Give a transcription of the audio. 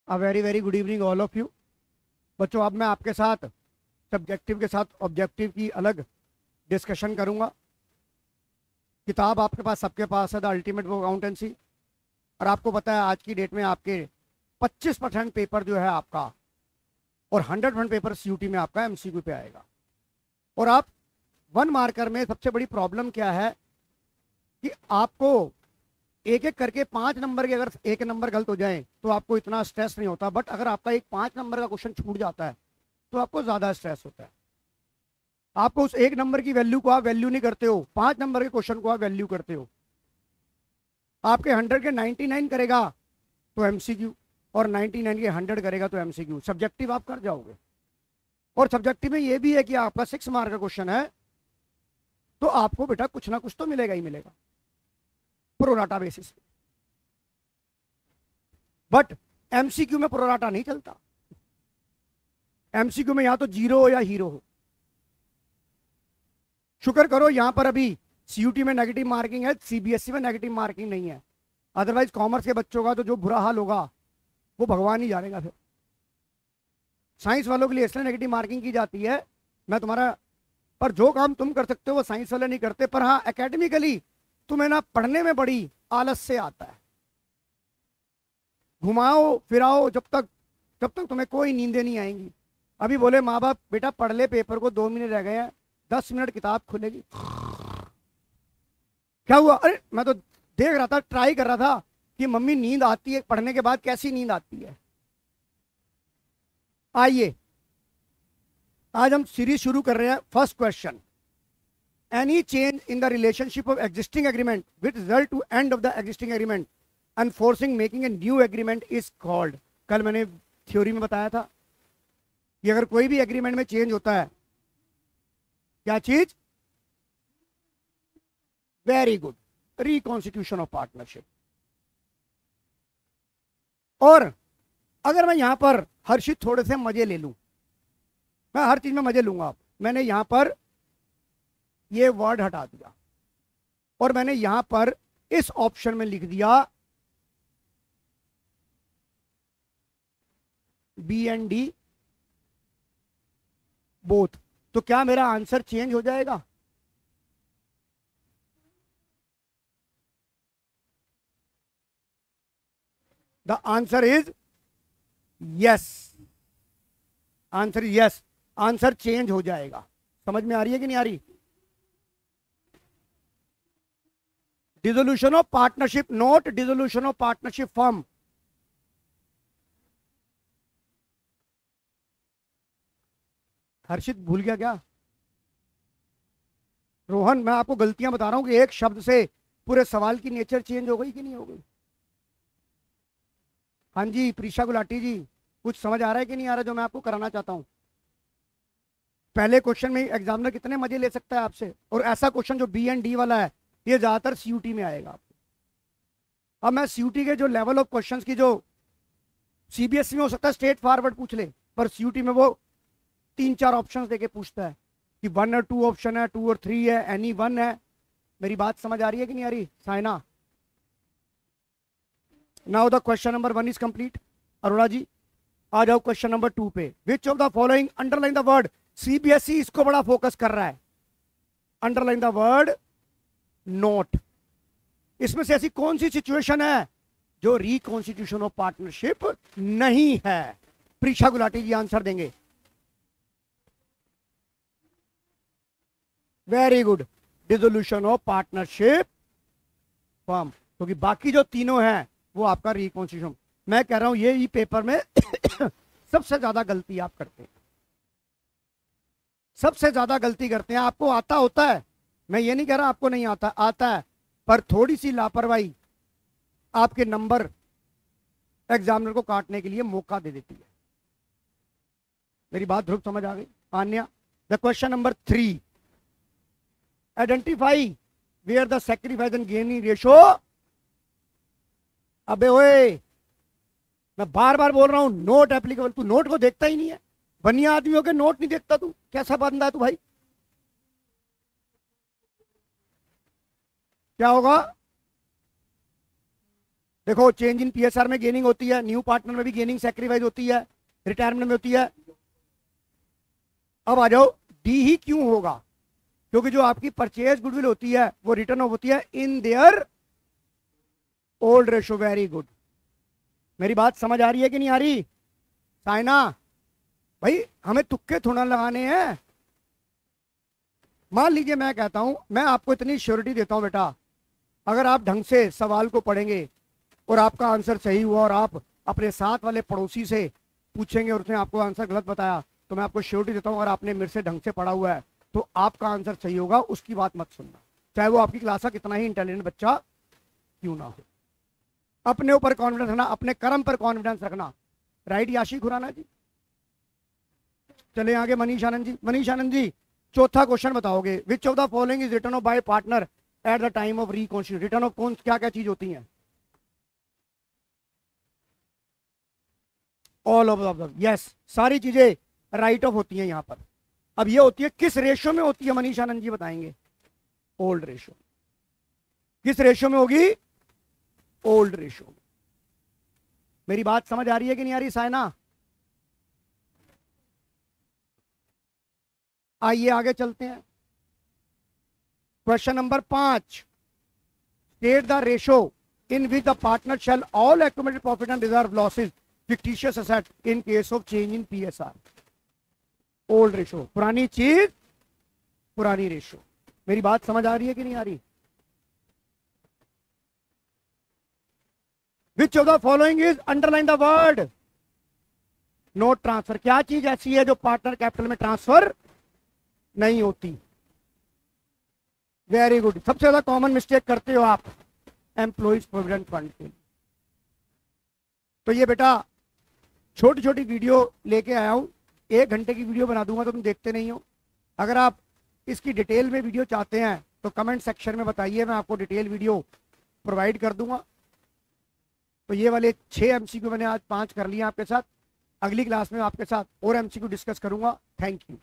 A very very good evening all of you. बच्चों, अब मैं आपके साथ सब्जेक्टिव के साथ ऑब्जेक्टिव की अलग डिस्कशन करूंगा। किताब आपके पास सबके पास है, द अल्टीमेट बुक अकाउंटेंसी। और आपको पता है आज की डेट में आपके 25% पेपर जो है आपका और 100% पेपर सीयूटी में आपका एमसीक्यू पे आएगा। और आप 1 मार्कर में सबसे बड़ी प्रॉब्लम क्या है कि आपको एक एक करके 5 नंबर के अगर एक नंबर गलत हो जाए तो आपको इतना स्ट्रेस नहीं होता, बट अगर आपका एक 5 नंबर का क्वेश्चन छूट जाता है तो आपको ज्यादा स्ट्रेस होता है। आपको उस एक नंबर की वैल्यू को आप वैल्यू नहीं करते हो, 5 नंबर के क्वेश्चन को आप वैल्यू करते हो। आपके 100 के 99 करेगा तो एमसीक्यू, और 99 के 100 करेगा तो एमसीक्यू। सब्जेक्टिव आप कर जाओगे। और सब्जेक्टिव में ये भी है कि आपका 6 मार्क का क्वेश्चन है तो आपको बेटा कुछ ना कुछ तो मिलेगा ही मिलेगा प्रोराटा बेसिस पे। बट एमसीक्यू में प्रोराटा नहीं चलता। एमसीक्यू में या तो 0 हो या हीरो हो। शुक्र करो यहां पर अभी सीयूटी में नेगेटिव मार्किंग है, सीबीएसई में नेगेटिव मार्किंग नहीं है। अदरवाइज कॉमर्स के बच्चों का तो जो बुरा हाल होगा वो भगवान ही जानेगा। फिर साइंस वालों के लिए इसलिए नेगेटिव मार्किंग की जाती है, मैं तुम्हारा पर जो काम तुम कर सकते हो वो साइंस वाले नहीं करते। पर हाँ, एकेडमिकली तुम्हें ना पढ़ने में बड़ी आलस से आता है। घुमाओ फिराओ जब तक तुम्हें कोई नींदें नहीं आएंगी। अभी बोले माँ बाप बेटा पढ़ ले, पेपर को 2 मिनट रह गए हैं, 10 मिनट किताब खुलेगी। क्या हुआ? अरे मैं तो देख रहा था, ट्राई कर रहा था कि मम्मी नींद आती है पढ़ने के बाद, कैसी नींद आती है। आइए आज हम सीरीज शुरू कर रहे हैं। First question, any change in the relationship of existing agreement with result to end of the existing agreement enforcing making a new agreement is called. कल मैंने थ्योरी में बताया था कि अगर कोई भी एग्रीमेंट में चेंज होता है, क्या चीज? Very good, reconstitution of partnership. और अगर मैं यहां पर हर्षित थोड़े से मजे ले लूं, मैं हर चीज में मजे लूंगा। मैंने यहां पर ये वर्ड हटा दिया और मैंने यहां पर इस ऑप्शन में लिख दिया बी एंड डी बोथ, तो क्या मेरा आंसर चेंज हो जाएगा? The answer is yes. Answer is yes, answer change हो जाएगा। समझ में आ रही है कि नहीं आ रही? Dissolution of partnership, not dissolution of partnership firm. Harshit भूल गया क्या? रोहन, मैं आपको गलतियां बता रहा हूं कि एक शब्द से पूरे सवाल की नेचर चेंज हो गई कि नहीं हो गई? हाँ जी प्रीशा गुलाटी जी, कुछ समझ आ रहा है कि नहीं आ रहा जो मैं आपको कराना चाहता हूं? पहले क्वेश्चन में एग्जामिनर कितने मजे ले सकता है आपसे, और ऐसा क्वेश्चन जो बी एंड डी वाला है ये ज्यादातर सीयूटी में आएगा आपको। अब मैं सीयूटी के जो लेवल ऑफ क्वेश्चंस की, जो सीबीएसई में हो सकता है स्ट्रेट फॉरवर्ड पूछ ले, पर सीयूटी में वो 3-4 ऑप्शंस देके पूछता है कि 1 और 2 ऑप्शन है, 2 और 3 है, एनी 1 है। मेरी बात समझ आ रही है कि नहीं आ रही Saina? Now the question number 1 is complete. Arora ji आ जाओ क्वेश्चन नंबर 2 पे। Which of the following, underline the word, CBSE इसको बड़ा फोकस कर रहा है, अंडरलाइन द वर्ड नोट। इसमें से ऐसी कौन सी सिचुएशन है जो रिकॉन्स्टिट्यूशन ऑफ पार्टनरशिप नहीं है? प्रीशा गुलाटी जी आंसर देंगे। Very good, dissolution of partnership firm, क्योंकि बाकी जो तीनों हैं वो आपका रिकॉन्स्टिट्यूशन। मैं कह रहा हूं ये ही पेपर में सबसे ज्यादा गलती आप करते हैं, सबसे ज्यादा गलती करते हैं। आपको आता होता है, मैं ये नहीं कह रहा आपको नहीं आता, आता है, पर थोड़ी सी लापरवाही आपके नंबर एग्जामिनर को काटने के लिए मौका दे देती है। मेरी बात ध्रुव समझ आ गई? Anya, the question number 3, identify where the sacrifice and gaining ratio. अबे ओए, मैं बार बार बोल रहा हूं नोट एप्लीकेबल। तू नोट को देखता ही नहीं है, बनिया आदमियों के नोट नहीं देखता तू, कैसा बंदा है तू भाई? क्या होगा? देखो चेंज इन पीएसआर में गेनिंग होती है, न्यू पार्टनर में भी गेनिंग सेक्रीफाइस होती है, रिटायरमेंट में होती है। अब आ जाओ डी ही क्यों होगा, क्योंकि जो आपकी परचेज गुडविल होती है वो रिटर्न ऑफ होती है in their old ratio. Very good, मेरी बात समझ आ रही है कि नहीं आ रही साइना? भाई हमें तुक्के थोड़ा लगाने हैं। मान लीजिए मैं कहता हूं, मैं आपको इतनी श्योरिटी देता हूं बेटा, अगर आप ढंग से सवाल को पढ़ेंगे और आपका आंसर सही हुआ और आप अपने साथ वाले पड़ोसी से पूछेंगे और उसने आपको आंसर गलत बताया, तो मैं आपको श्योरिटी देता हूं अगर आपने मेरे से ढंग से पढ़ा हुआ है तो आपका आंसर सही होगा, उसकी बात मत सुनना, चाहे वो आपकी क्लास का कितना ही इंटेलिजेंट बच्चा क्यों ना हो। अपने ऊपर कॉन्फिडेंस रखना, अपने कर्म पर कॉन्फिडेंस रखना। राइट याशी खुराना जी? चले आगे मनीष आनंद जी। मनीष आनंद जी चौथा क्वेश्चन बताओगे, विच of the following is return of bye partner at the time of reconstitution. Return of कौन क्या क्या चीज होती है? ऑल ऑफ द, यस, सारी चीजें राइट ऑफ होती हैं यहाँ पर। अब ये होती है किस रेशियो में होती है मनीष आनंद जी बताएंगे? Old ratio. किस रेशियो में होगी? ओल्ड रेशियो में। मेरी बात समझ आ रही है कि नहीं आ रही साइना? आइए आगे चलते हैं। Question number 5, state the ratio in which the partner shall all accumulated profit and reserve losses fictitious asset in case of change in PSR. Old ratio, पुरानी चीज पुरानी रेशियो। मेरी बात समझ आ रही है कि नहीं आ रही? विच of the following is, underline the word, note transfer. क्या चीज ऐसी है जो पार्टनर कैपिटल में ट्रांसफर नहीं होती? वेरी गुड, सबसे ज्यादा कॉमन मिस्टेक करते हो आप एम्प्लॉइज प्रोविडेंट फंड के। तो ये बेटा छोटी छोटी वीडियो लेके आया हूं, 1 घंटे की वीडियो बना दूंगा तो तुम देखते नहीं हो। अगर आप इसकी डिटेल में वीडियो चाहते हैं तो कमेंट सेक्शन में बताइए, मैं आपको डिटेल वीडियो प्रोवाइड कर दूंगा। तो ये वाले 6 एमसीक्यू मैंने आज 5 कर लिए आपके साथ। अगली क्लास में आपके साथ और एमसीक्यू डिस्कस करूंगा। Thank you.